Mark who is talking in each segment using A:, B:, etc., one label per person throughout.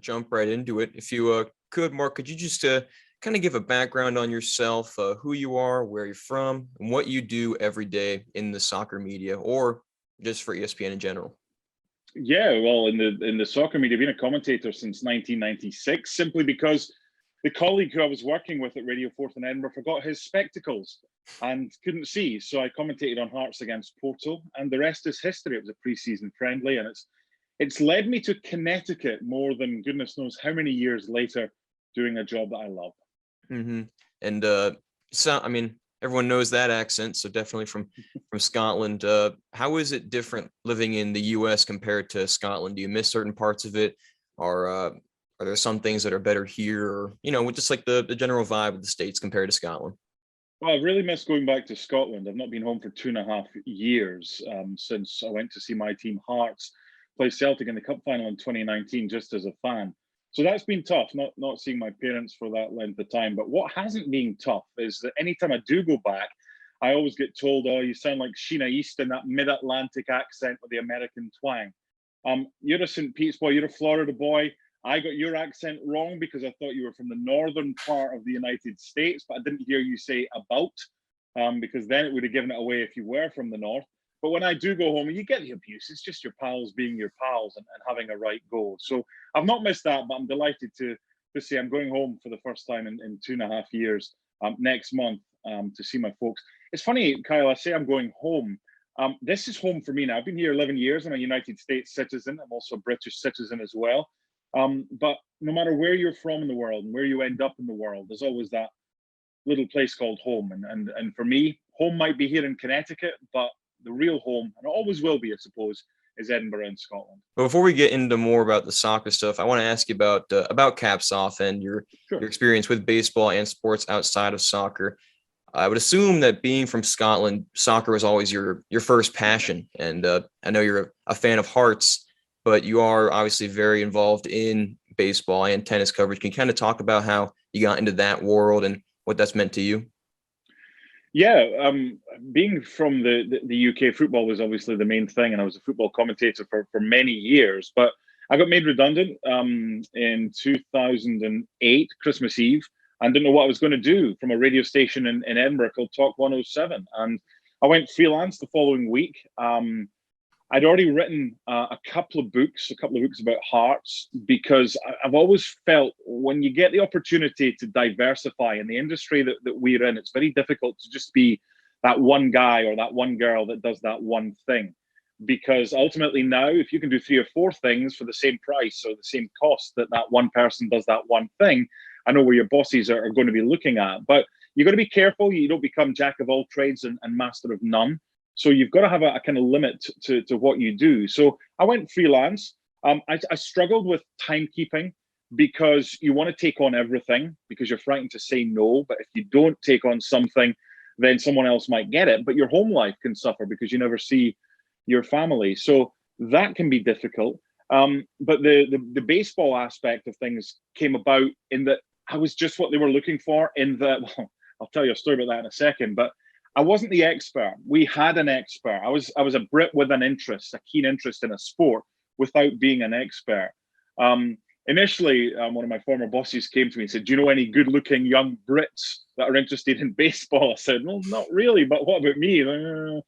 A: jump right into it. If you could, Mark, could you just kind of give a background on yourself, who you are, where you're from, and what you do every day in the soccer media, or just for ESPN in general?
B: Yeah, well, in the soccer media, I've been a commentator since 1996, simply because the colleague who I was working with at Radio 4th in Edinburgh forgot his spectacles and couldn't see. So I commentated on Hearts against Porto, and the rest is history. It was a pre-season friendly, and it's led me to Connecticut more than goodness knows how many years later, doing a job that I love.
A: Mm-hmm. And so, I mean, everyone knows that accent, so definitely from Scotland. How is it different living in the U.S. compared to Scotland? Do you miss certain parts of it? Or are there some things that are better here? Or, with just like the general vibe of the States compared to Scotland?
B: Well, I've really missed going back to Scotland. I've not been home for 2.5 years since I went to see my team Hearts play Celtic in the Cup final in 2019, just as a fan. So that's been tough, not seeing my parents for that length of time. But what hasn't been tough is that anytime I do go back, I always get told, "Oh, you sound like Sheena Easton, that mid-Atlantic accent with the American twang." You're a St. Pete's boy, you're a Florida boy. I got your accent wrong because I thought you were from the northern part of the United States, but I didn't hear you say about, because then it would have given it away if you were from the north. But when I do go home, you get the abuse. It's just your pals being your pals and having a right go. So I've not missed that, but I'm delighted to say I'm going home for the first time in 2.5 years next month to see my folks. It's funny, Kyle, I say I'm going home. This is home for me now. I've been here 11 years. I'm a United States citizen. I'm also a British citizen as well. But no matter where you're from in the world and where you end up in the world, there's always that little place called home. And for me, home might be here in Connecticut, but the real home, and it always will be, I suppose, is Edinburgh in Scotland.
A: But before we get into more about the soccer stuff, I want to ask you about Caps Off and your experience with baseball and sports outside of soccer. I would assume that being from Scotland, soccer was always your first passion. And I know you're a fan of Hearts, but you are obviously very involved in baseball and tennis coverage. Can you kind of talk about how you got into that world and what that's meant to you?
B: Yeah, being from the UK, football was obviously the main thing, and I was a football commentator for many years. But I got made redundant in 2008, Christmas Eve, and didn't know what I was going to do from a radio station in Edinburgh called Talk 107. And I went freelance the following week. I'd already written a couple of books about Hearts, because I've always felt when you get the opportunity to diversify in the industry that we're in, it's very difficult to just be that one guy or that one girl that does that one thing. Because ultimately now, if you can do 3 or 4 things for the same price or the same cost that one person does that one thing, I know where your bosses are going to be looking at. But you've got to be careful you don't become jack of all trades and master of none. So you've got to have a kind of limit to what you do. So I went freelance. I struggled with timekeeping, because you want to take on everything because you're frightened to say no. But if you don't take on something, then someone else might get it. But your home life can suffer because you never see your family. So that can be difficult. But the baseball aspect of things came about in that I was just what they were looking for in that, well, I'll tell you a story about that in a second, but I wasn't the expert. We had an expert. I was a Brit with an interest, a keen interest in a sport, without being an expert. Initially, one of my former bosses came to me and said, "Do you know any good-looking young Brits that are interested in baseball?" I said, "Well, not really, but what about me?" And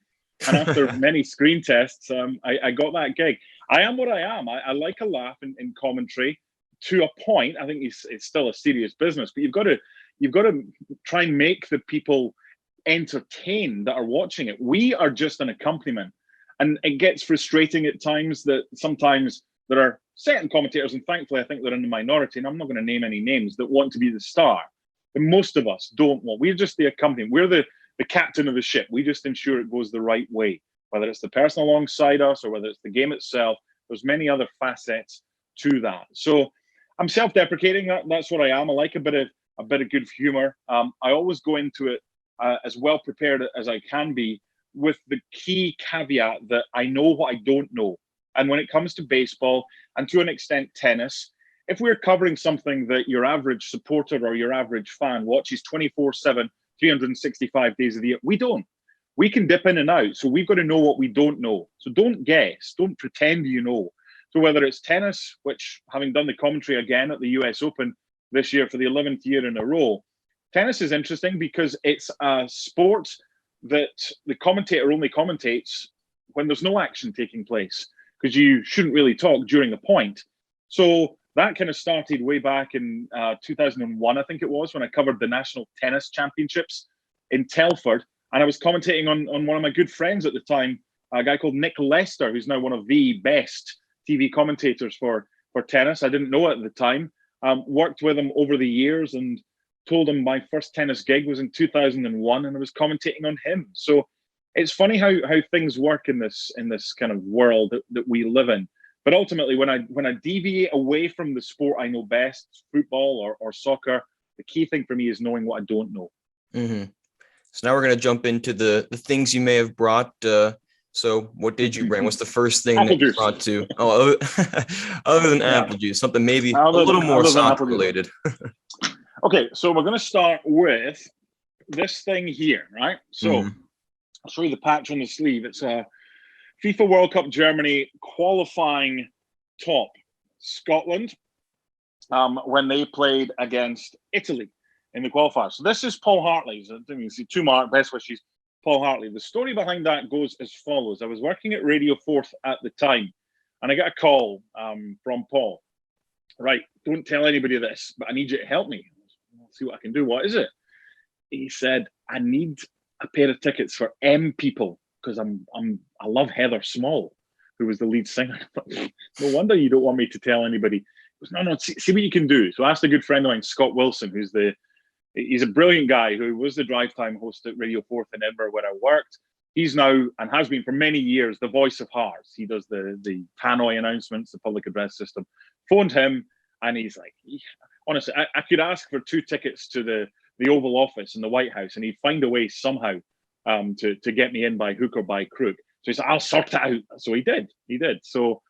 B: after many screen tests, I got that gig. I am what I am. I like a laugh in commentary to a point. I think it's still a serious business, but you've got to try and make the people entertained that are watching it. We are just an accompaniment, and it gets frustrating at times that sometimes there are certain commentators, and thankfully I think they're in the minority, and I'm not going to name any names, that want to be the star. And most of us don't want. We're just the accompaniment. We're the captain of the ship. We just ensure it goes the right way, whether it's the person alongside us or whether it's the game itself. There's many other facets to that. So I'm self-deprecating. That's what I am. I like a bit of good humor. I always go into it as well prepared as I can be, with the key caveat that I know what I don't know. And when it comes to baseball, and to an extent tennis, if we're covering something that your average supporter or your average fan watches 24/7, 365 days of the year, we don't. We can dip in and out. So we've got to know what we don't know. So don't guess. Don't pretend you know. So whether it's tennis, which having done the commentary again at the US Open this year for the 11th year in a row, tennis is interesting because it's a sport that the commentator only commentates when there's no action taking place, because you shouldn't really talk during the point. So that kind of started way back in 2001, I think it was, when I covered the National Tennis Championships in Telford. And I was commentating on one of my good friends at the time, a guy called Nick Lester, who's now one of the best TV commentators for tennis. I didn't know it at the time. Worked with him over the years and told him my first tennis gig was in 2001, and I was commentating on him. So it's funny how things work in this kind of world that we live in. But ultimately, when I deviate away from the sport I know best, football or soccer, the key thing for me is knowing what I don't know.
A: Mm-hmm. So now we're going to jump into the things you may have brought. So what did you bring? What's the first thing that you brought to? Oh, other than apple juice, something maybe a little more soccer related.
B: Okay, so we're going to start with this thing here, right? So I'll show you the patch on the sleeve. It's a FIFA World Cup Germany qualifying top, Scotland, when they played against Italy in the qualifiers. So this is Paul Hartley's. You can see 2 mark, best wishes, Paul Hartley. The story behind that goes as follows. I was working at Radio 4 at the time, and I got a call from Paul. Right, don't tell anybody this, but I need you to help me. I'll see what I can do. What is it? He said, I need a pair of tickets for M People, because I love Heather Small, who was the lead singer. No wonder you don't want me to tell anybody. He goes, no, see what you can do. So I asked a good friend of mine, Scott Wilson, he's a brilliant guy who was the drive time host at Radio 4 in Edinburgh where I worked. He's now, and has been for many years, the voice of Hearts. He does the tannoy announcements, the public address system. Phoned him, and he's like, honestly, I could ask for 2 tickets to the Oval Office in the White House, and he'd find a way somehow to get me in by hook or by crook. So he said, I'll sort it out. So he did. So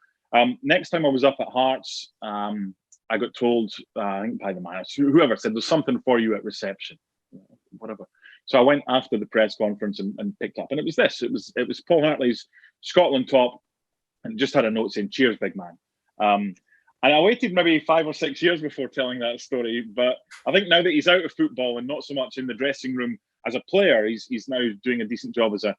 B: next time I was up at Hearts, I got told, I think by the manager, whoever said, there's something for you at reception, whatever. So I went after the press conference and picked up, and it was this. It was Paul Hartley's Scotland top, and just had a note saying, cheers, big man. And I waited maybe 5 or 6 years before telling that story, but I think now that he's out of football and not so much in the dressing room as a player, he's now doing a decent job as a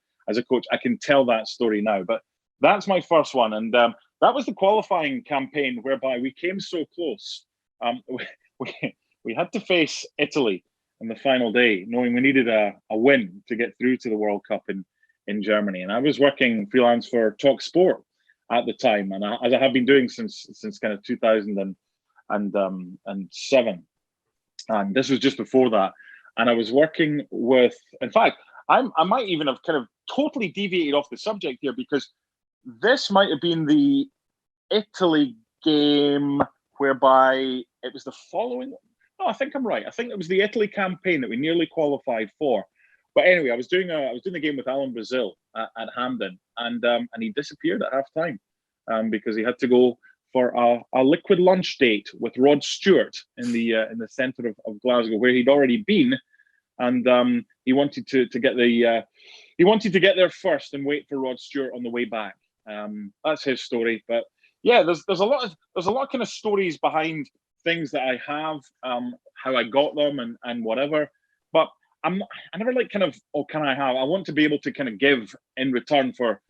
B: coach. I can tell that story now, but that's my first one. And that was the qualifying campaign whereby we came so close. We had to face Italy on the final day, knowing we needed a win to get through to the World Cup in Germany. And I was working freelance for Talk Sport at the time, and as I have been doing since kind of 2007, and this was just before that. And I was working with, in fact, I might even have kind of totally deviated off the subject here, because this might have been the Italy game whereby it was the following. No, I think I'm right. I think it was the Italy campaign that we nearly qualified for. But anyway, I was doing the game with Alan Brazil at Hampden, and he disappeared at half time because he had to go for a liquid lunch date with Rod Stewart in the centre of Glasgow, where he'd already been, and he wanted to get there first and wait for Rod Stewart on the way back. That's his story. But yeah, there's a lot of kind of stories behind things that I have, how I got them and whatever. But I never like kind of, oh, can I have? I want to be able to kind of give in return for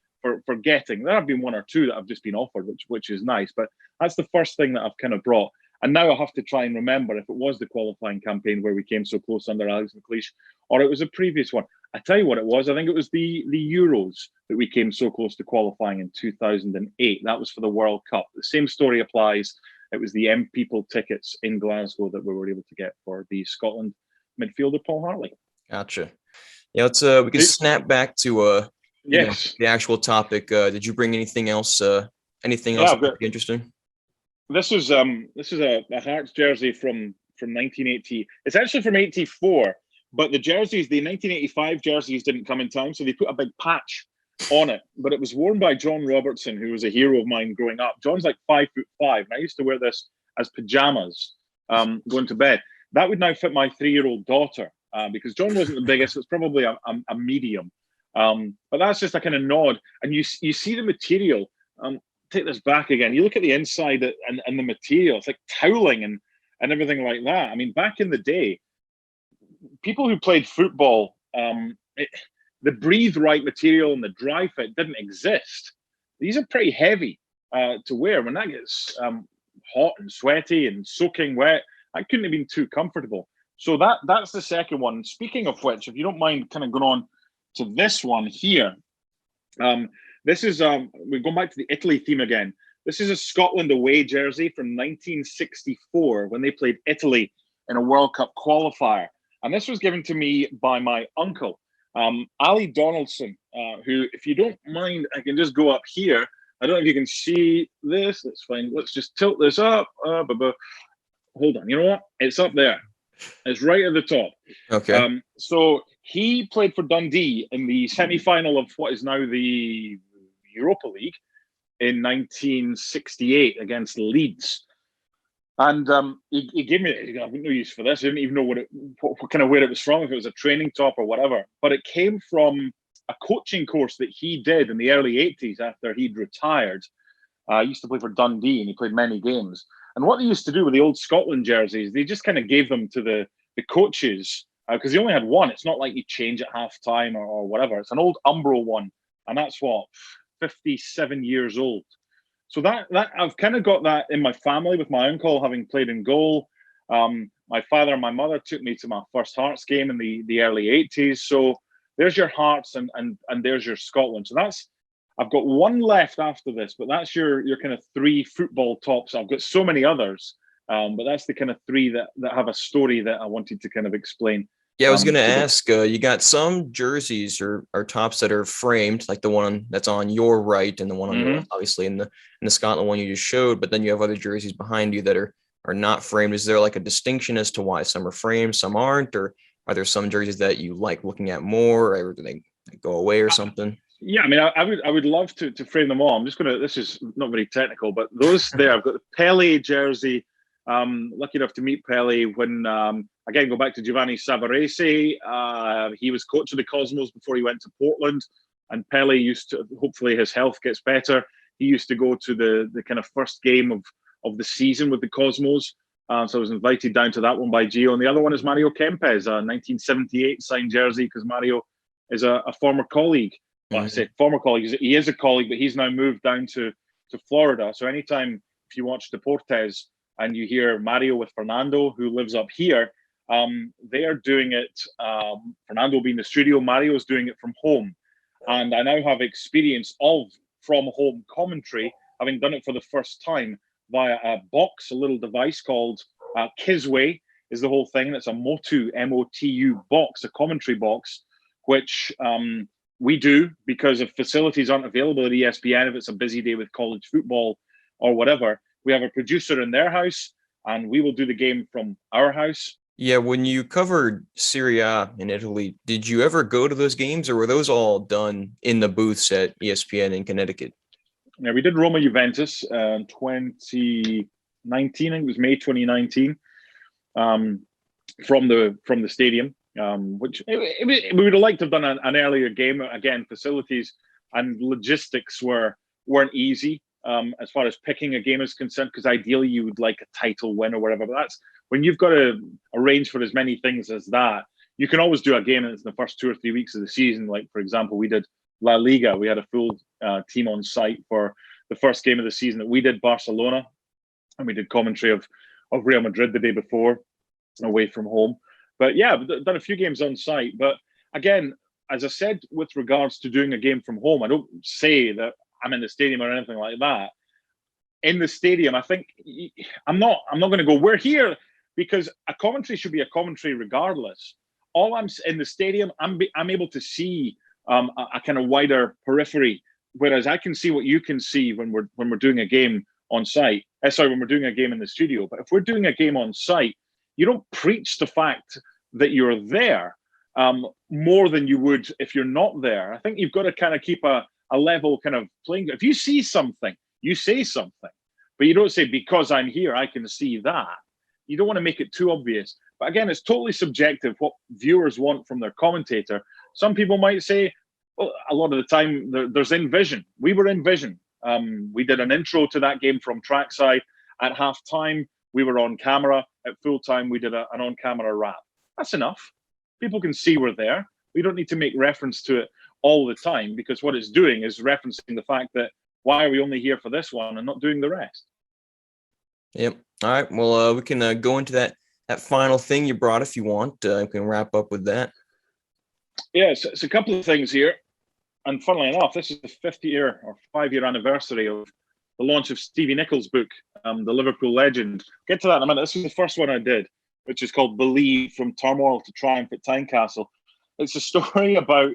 B: getting. There have been 1 or 2 that I've just been offered, which is nice. But that's the first thing that I've kind of brought. And now I have to try and remember if it was the qualifying campaign where we came so close under Alex McLeish, or it was a previous one. I tell you what it was. I think it was the Euros that we came so close to qualifying in 2008. That was for the World Cup. The same story applies. It was the M People tickets in Glasgow that we were able to get for the Scotland midfielder Paul Hartley.
A: Gotcha. Yeah, we can snap back to
B: yes,
A: the actual topic. Did you bring anything else? Anything else that would be interesting?
B: This is a Hearts jersey from 1980. It's actually from 84, but the 1985 jerseys didn't come in time, so they put a big patch on it. But it was worn by John Robertson, who was a hero of mine growing up. John's like 5'5", and I used to wear this as pajamas going to bed. That would now fit my 3-year-old daughter because John wasn't the biggest. It's probably a medium. But that's just a kind of nod. And you see the material. take this back again. You look at the inside and the material, it's like toweling and everything like that. I mean, back in the day, people who played football, the breathe right material and the dry fit didn't exist. These are pretty heavy to wear. When that gets hot and sweaty and soaking wet, I couldn't have been too comfortable. So that's the second one. Speaking of which, if you don't mind kind of going on to this one here, this is, we're going back to the Italy theme again. This is a Scotland away jersey from 1964 when they played Italy in a World Cup qualifier. And this was given to me by my uncle, Ali Donaldson, who, if you don't mind, I can just go up here. I don't know if you can see this. That's fine. Let's just tilt this up. Hold on. You know what? It's up there. It's right at the top.
A: Okay.
B: So he played for Dundee in the semi-final of what is now the Europa League in 1968 against Leeds. And he gave me, I've got no use for this. I didn't even know what kind of where it was from, if it was a training top or whatever. But it came from a coaching course that he did in the early 80s after he'd retired. He used to play for Dundee and he played many games. And what they used to do with the old Scotland jerseys, they just kind of gave them to the coaches because they only had one. It's not like you change at half time or whatever. It's an old Umbro one. And that's what, 57 years old. So that I've kind of got that in my family with my uncle having played in goal. My father and my mother took me to my first Hearts game in the early 80s. So there's your Hearts and there's your Scotland. So I've got one left after this, but that's your kind of three football tops. I've got so many others, but that's the kind of three that have a story that I wanted to kind of explain.
A: Yeah, I was going to ask, you got some jerseys or tops that are framed, like the one that's on your right and the one on your left, obviously, in the Scotland one you just showed, but then you have other jerseys behind you that are not framed. Is there like a distinction as to why some are framed, some aren't, or are there some jerseys that you like looking at more, or do they go away or something?
B: Yeah, I mean, I would love to frame them all. I'm just going to, this is not very technical, but those there, I've got the Pelé jersey. Lucky enough to meet Pelé when, again, go back to Giovanni Savarese. He was coach of the Cosmos before he went to Portland. And Pelé used to, hopefully his health gets better, he used to go to the kind of first game of the season with the Cosmos. So I was invited down to that one by Gio. And the other one is Mario Kempes, a 1978 signed jersey, because Mario is a former colleague. Well, I say former colleague, he is a colleague, but he's now moved down to Florida. So anytime if you watch Deportes and you hear Mario with Fernando, who lives up here, they are doing it, Fernando being the studio, Mario's doing it from home. And I now have experience of from home commentary, having done it for the first time via a box, a little device called Kisway is the whole thing. It's a Motu, M-O-T-U box, a commentary box, which we do because if facilities aren't available at ESPN, if it's a busy day with college football or whatever, we have a producer in their house and we will do the game from our house.
A: Yeah, when you covered Serie A in Italy, did you ever go to those games or were those all done in the booths at ESPN in Connecticut?
B: Yeah, we did Roma Juventus 2019, I think it was May 2019, from the stadium. Which we would have liked to have done an earlier game. Again, facilities and logistics weren't easy as far as picking a game is concerned, because ideally you would like a title win or whatever. But that's when you've got to arrange for as many things as that. You can always do a game in the first 2 or 3 weeks of the season. Like, for example, we did La Liga. We had a full team on site for the first game of the season that we did, Barcelona, and we did commentary of Real Madrid the day before away from home. But yeah, I've done a few games on site. But again, as I said, with regards to doing a game from home, I don't say that I'm in the stadium or anything like that. In the stadium, I think I'm not going to go, we're here, because a commentary should be a commentary regardless. All I'm in the stadium, I'm able to see a kind of wider periphery, whereas I can see what you can see when we're doing a game on site. When we're doing a game in the studio. But if we're doing a game on site, you don't preach the fact that you're there more than you would if you're not there. I think you've got to kind of keep a level kind of playing. If you see something, you say something, but you don't say, because I'm here, I can see that. You don't want to make it too obvious. But again, it's totally subjective what viewers want from their commentator. Some people might say, well, a lot of the time there's in vision. We were in vision. We did an intro to that game from trackside. At half-time, we were on camera. At full-time, we did an on-camera wrap. That's enough. People can see we're there. We don't need to make reference to it all the time, because what it's doing is referencing the fact that why are we only here for this one and not doing the rest?
A: Yep. All right. Well, we can go into that final thing you brought if you want. We can wrap up with that.
B: Yeah, so it's a couple of things here. And funnily enough, this is the 5-year anniversary of the launch of Stevie Nicol' book, The Liverpool Legend. Get to that in a minute. This is the first one I did, which is called Believe, From Turmoil to Triumph at Tynecastle. It's a story about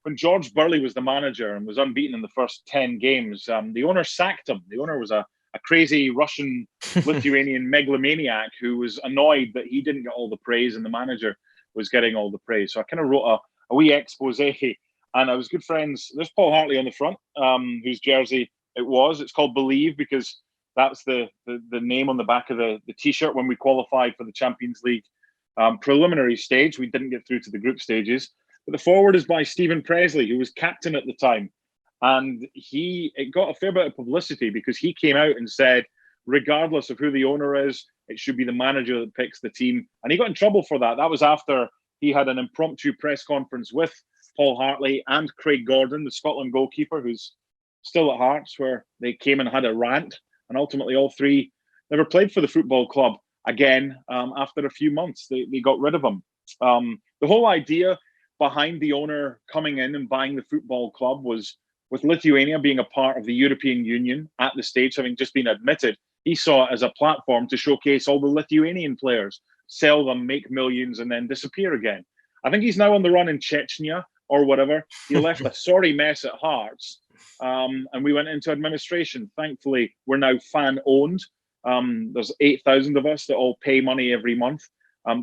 B: when George Burley was the manager and was unbeaten in the first 10 games. The owner sacked him. The owner was a crazy Russian Lithuanian megalomaniac who was annoyed that he didn't get all the praise and the manager was getting all the praise. So I kind of wrote a wee expose, and I was good friends. There's Paul Hartley on the front, whose jersey it was. It's called Believe because that's the name on the back of the T-shirt when we qualified for the Champions League preliminary stage. We didn't get through to the group stages. But the forward is by Stephen Presley, who was captain at the time. And it got a fair bit of publicity because he came out and said, regardless of who the owner is, it should be the manager that picks the team. And he got in trouble for that. That was after he had an impromptu press conference with Paul Hartley and Craig Gordon, the Scotland goalkeeper, who's still at Hearts, where they came and had a rant. And ultimately, all three never played for the football club again. After a few months, they got rid of him. The whole idea behind the owner coming in and buying the football club was, with Lithuania being a part of the European Union at the stage, having just been admitted, he saw it as a platform to showcase all the Lithuanian players, sell them, make millions, and then disappear again. I think he's now on the run in Chechnya or whatever. He left a sorry mess at Hearts, and we went into administration. Thankfully, we're now fan-owned. There's 8,000 of us that all pay money every month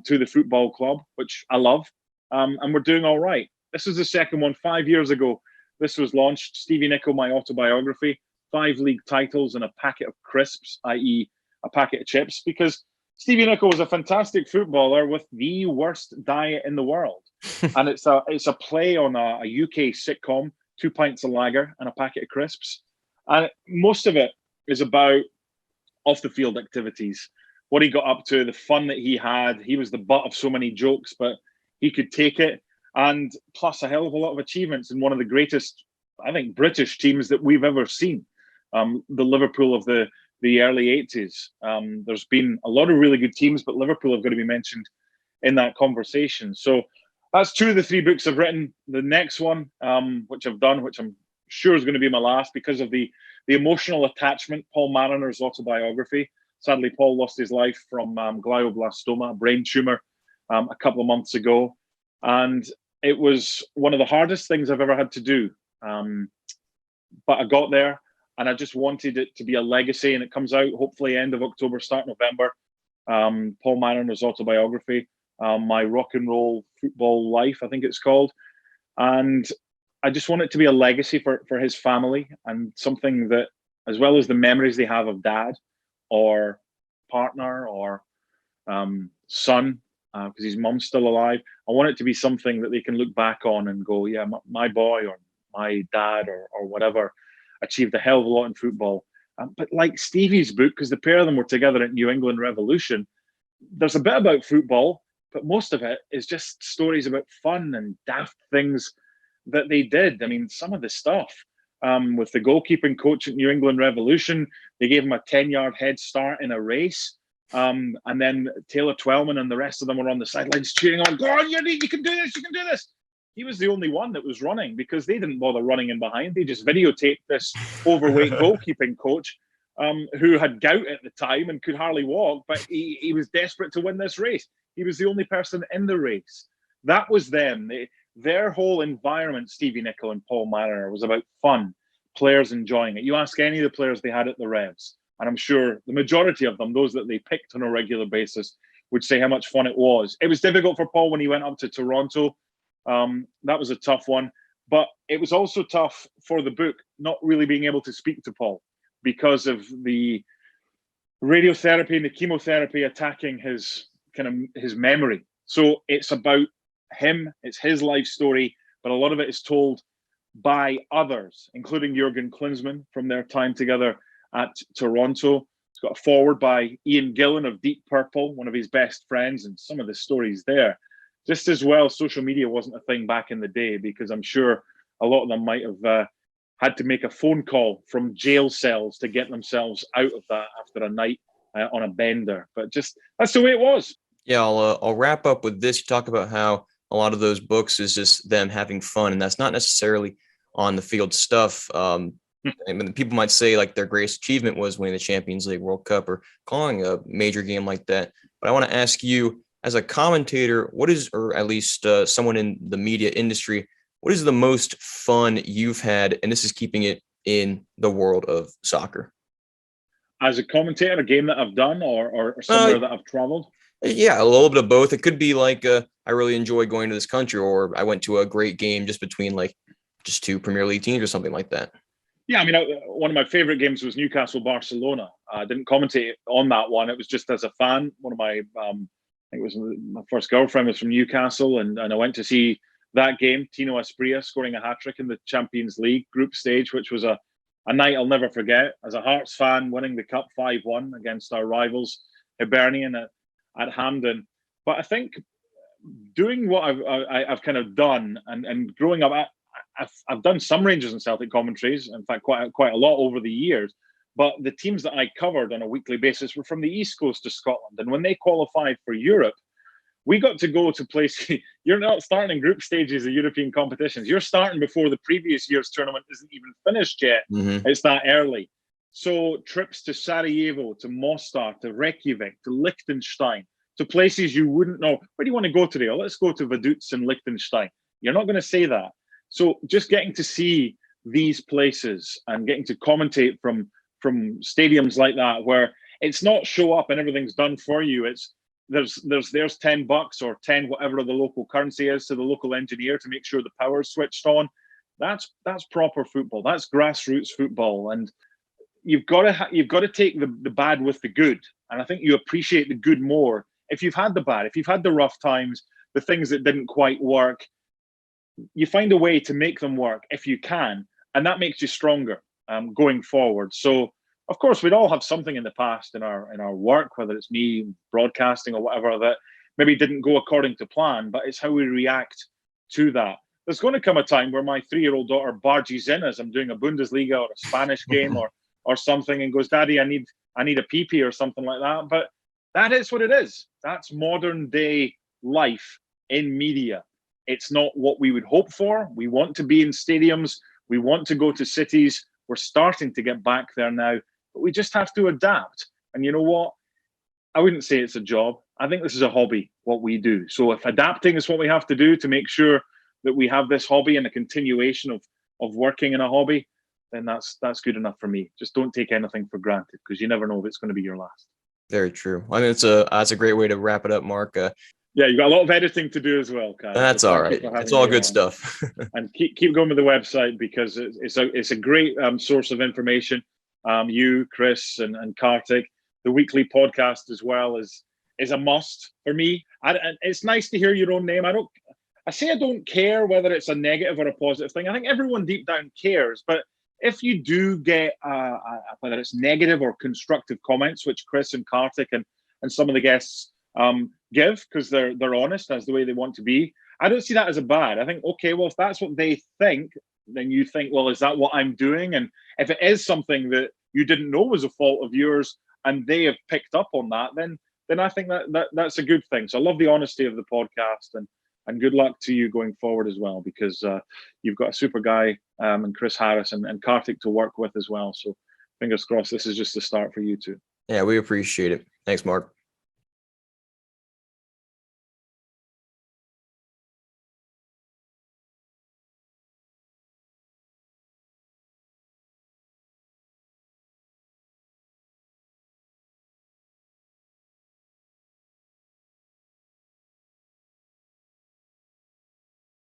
B: to the football club, which I love, and we're doing all right. This is the second one. 5 years ago, this was launched, Stevie Nicol, my autobiography, 5 league titles and a packet of crisps, i.e. a packet of chips, because Stevie Nicol was a fantastic footballer with the worst diet in the world. And it's a play on a UK sitcom, 2 pints of lager and a packet of crisps. And most of it is about off-the-field activities, what he got up to, the fun that he had. He was the butt of so many jokes, but he could take it. And plus a hell of a lot of achievements in one of the greatest, I think, British teams that we've ever seen, the Liverpool of the early 80s. There's been a lot of really good teams, but Liverpool have got to be mentioned in that conversation. So that's 2 of the 3 books I've written. The next one, which I've done, which I'm sure is going to be my last because of the emotional attachment, Paul Marriner's autobiography. Sadly, Paul lost his life from glioblastoma, a brain tumor, a couple of months ago. And it was one of the hardest things I've ever had to do. But I got there, and I just wanted it to be a legacy, and it comes out hopefully end of October, start November. Paul Marriner's autobiography, My Rock and Roll Football Life, I think it's called. And I just want it to be a legacy for his family, and something that, as well as the memories they have of dad or partner or son, because his mum's still alive, I want it to be something that they can look back on and go, yeah, my boy or my dad or whatever achieved a hell of a lot in football. But like Stevie's book, because the pair of them were together at New England Revolution, there's a bit about football, but most of it is just stories about fun and daft things that they did. I mean, some of the stuff with the goalkeeping coach at New England Revolution, they gave him a 10-yard head start in a race. And then Taylor Twellman and the rest of them were on the sidelines cheering on, go on, you can do this, you can do this. He was the only one that was running because they didn't bother running in behind. They just videotaped this overweight goalkeeping coach who had gout at the time and could hardly walk, but he was desperate to win this race. He was the only person in the race. That was them. Their whole environment, Stevie Nicol and Paul Mariner, was about fun, players enjoying it. You ask any of the players they had at the Revs, and I'm sure the majority of them, those that they picked on a regular basis, would say how much fun it was. It was difficult for Paul when he went up to Toronto. That was a tough one. But it was also tough for the book, not really being able to speak to Paul because of the radiotherapy and the chemotherapy attacking his memory. So it's about him, it's his life story, but a lot of it is told by others, including Jurgen Klinsmann from their time together at Toronto. It's got a forward by Ian Gillan of Deep Purple, one of his best friends, and some of the stories there. Just as well, social media wasn't a thing back in the day, because I'm sure a lot of them might have had to make a phone call from jail cells to get themselves out of that after a night on a bender. But just, that's the way it was.
A: Yeah, I'll wrap up with this. You talk about how a lot of those books is just them having fun, and that's not necessarily on the field stuff. I mean, people might say like their greatest achievement was winning the Champions League, World Cup, or calling a major game like that. But I want to ask you, as a commentator, what is, or at least someone in the media industry, what is the most fun you've had? And this is keeping it in the world of soccer.
B: As a commentator, a game that I've done, or somewhere that I've traveled?
A: Yeah, a little bit of both. It could be like I really enjoy going to this country, or I went to a great game just between like just two Premier League teams or something like that.
B: Yeah, I mean, one of my favorite games was Newcastle-Barcelona. I didn't commentate on that one. It was just as a fan. One of my, I think it was my first girlfriend was from Newcastle, and I went to see that game, Tino Asprilla scoring a hat-trick in the Champions League group stage, which was a night I'll never forget. As a Hearts fan, winning the Cup 5-1 against our rivals, Hibernian at Hampden. But I think doing what I've kind of done, and growing up, I've done some Rangers and Celtic commentaries, in fact, quite a lot over the years. But the teams that I covered on a weekly basis were from the East Coast of Scotland. And when they qualified for Europe, we got to go to places. You're not starting in group stages of European competitions. You're starting before the previous year's tournament isn't even finished yet.
A: Mm-hmm.
B: It's that early. So trips to Sarajevo, to Mostar, to Reykjavik, to Liechtenstein, to places you wouldn't know. Where do you want to go today? Oh, let's go to Vaduz in Liechtenstein. You're not going to say that. So just getting to see these places and getting to commentate from stadiums like that, where it's not show up and everything's done for you. It's there's $10 or 10 whatever the local currency is to the local engineer to make sure the power's switched on. That's proper football. That's grassroots football, and you've got to take the bad with the good. And I think you appreciate the good more if you've had the bad, if you've had the rough times, the things that didn't quite work. You find a way to make them work if you can, and that makes you stronger going forward. So, of course, we'd all have something in the past in our work, whether it's me broadcasting or whatever, that maybe didn't go according to plan, but it's how we react to that. There's going to come a time where my 3-year-old daughter barges in as I'm doing a Bundesliga or a Spanish game or something, and goes, "Daddy, I need a pee-pee," or something like that. But that is what it is. That's modern day life in media. It's not what we would hope for. We want to be in stadiums. We want to go to cities. We're starting to get back there now, but we just have to adapt. And you know what? I wouldn't say it's a job. I think this is a hobby, what we do. So if adapting is what we have to do to make sure that we have this hobby and a continuation of working in a hobby, then that's good enough for me. Just don't take anything for granted, because you never know if it's going to be your last.
A: Very true. I mean, that's a great way to wrap it up, Mark.
B: Yeah, you've got a lot of editing to do as well, Kyle.
A: That's all right. It's all good stuff.
B: And keep going with the website, because it's a great source of information. You, Chris, and Kartik, the weekly podcast as well is a must for me. And it's nice to hear your own name. I don't care whether it's a negative or a positive thing. I think everyone deep down cares, but if you do get whether it's negative or constructive comments, which Chris and Kartik and some of the guests give, because they're honest, that's the way they want to be, I don't see that as a bad. I think, okay, well, if that's what they think, then you think, well, is that what I'm doing? And if it is something that you didn't know was a fault of yours and they have picked up on that, then I think that's a good thing. So I love the honesty of the podcast, and good luck to you going forward as well, because you've got a super guy and Chris Harris and Kartik to work with as well. So fingers crossed, this is just the start for you too.
A: Yeah, we appreciate it. Thanks, Mark.